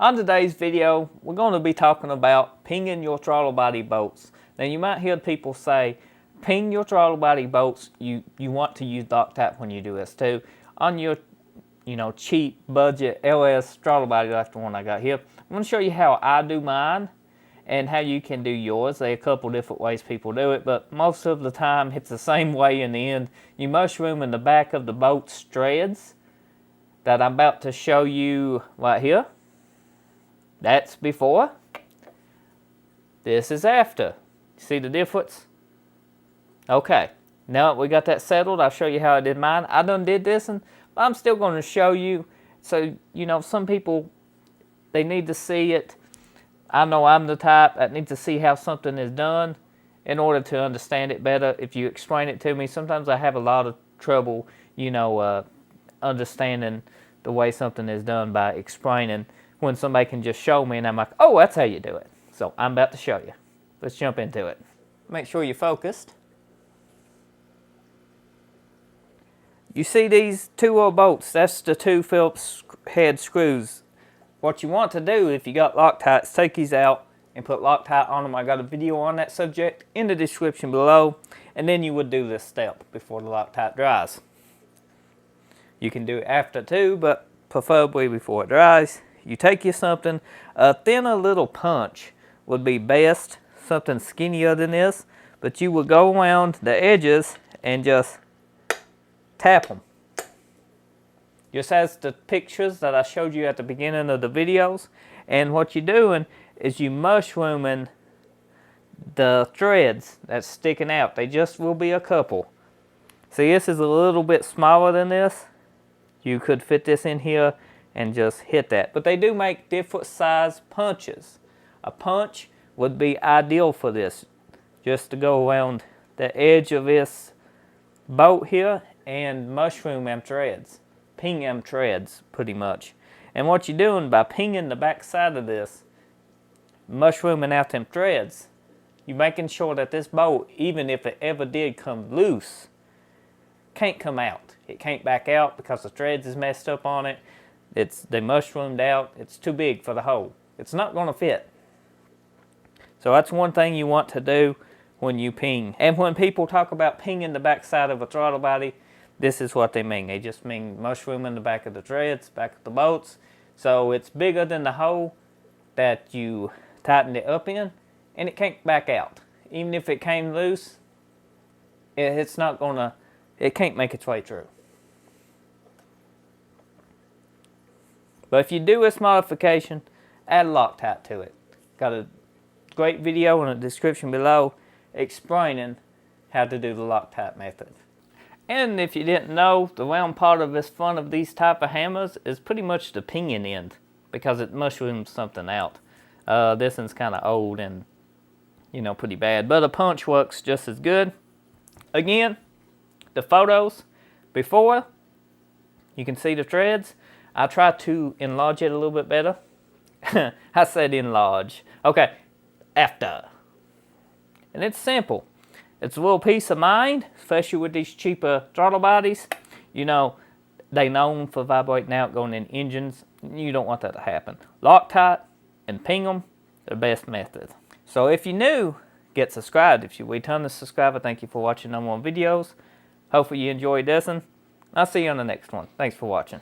On today's video, we're going to be talking about pinging your throttle body bolts. Now you might hear people say, ping your throttle body bolts, you want to use Loctite when you do this too. On your cheap budget LS throttle body like the one I got here, I'm going to show you how I do mine and how you can do yours. There are a couple different ways people do it, but most of the time it's the same way in the end. You mushroom in the back of the bolt's threads that I'm about to show you right here. That's before. This is after. See the difference? Okay, now that we got that settled, I'll show you how I did mine. I done did this, and I'm still going to show you. So, some people, they need to see it. I know I'm the type that needs to see how something is done in order to understand it better. If you explain it to me, sometimes I have a lot of trouble, understanding the way something is done by explaining, when somebody can just show me and I'm like, oh, that's how you do it. So I'm about to show you. Let's jump into it. Make sure you're focused. You see these two little bolts? That's the two Phillips head screws. What you want to do if you got Loctite is take these out and put Loctite on them. I got a video on that subject in the description below. And then you would do this step before the Loctite dries. You can do it after too, but preferably before it dries. You take you something, a thinner little punch would be best, something skinnier than this, but you would go around the edges and just tap them. Just as the pictures that I showed you at the beginning of the videos. And what you're doing is you mushrooming the threads that's sticking out. They just will be a couple. See, this is a little bit smaller than this. You could fit this in here and just hit that. But they do make different size punches. A punch would be ideal for this. Just to go around the edge of this bolt here and mushroom them threads. Ping them threads, pretty much. And what you're doing by pinging the back side of this, mushrooming out them threads, you're making sure that this bolt, even if it ever did come loose, can't come out. It can't back out because the threads is messed up on it. They mushroomed out. It's too big for the hole. It's not going to fit. So that's one thing you want to do when you ping. And when people talk about pinging the back side of a throttle body, this is what they mean. They just mean mushrooming the back of the threads, back of the bolts. So it's bigger than the hole that you tightened it up in, and it can't back out. Even if it came loose, it can't make its way through. But if you do this modification, add Loctite to it. Got a great video in the description below explaining how to do the Loctite method. And if you didn't know, the round part of this front of these type of hammers is pretty much the pinion end because it mushrooms something out. This one's kind of old and, pretty bad. But a punch works just as good. Again, the photos before, you can see the threads. I try to enlarge it a little bit better. I said enlarge. Okay, after. And it's simple. It's a little peace of mind, especially with these cheaper throttle bodies. They known for vibrating out going in engines. You don't want that to happen. Loctite and ping them, the best method. So if you're new, get subscribed. If you return to subscriber, thank you for watching no more videos. Hopefully you enjoyed this one. I'll see you on the next one. Thanks for watching.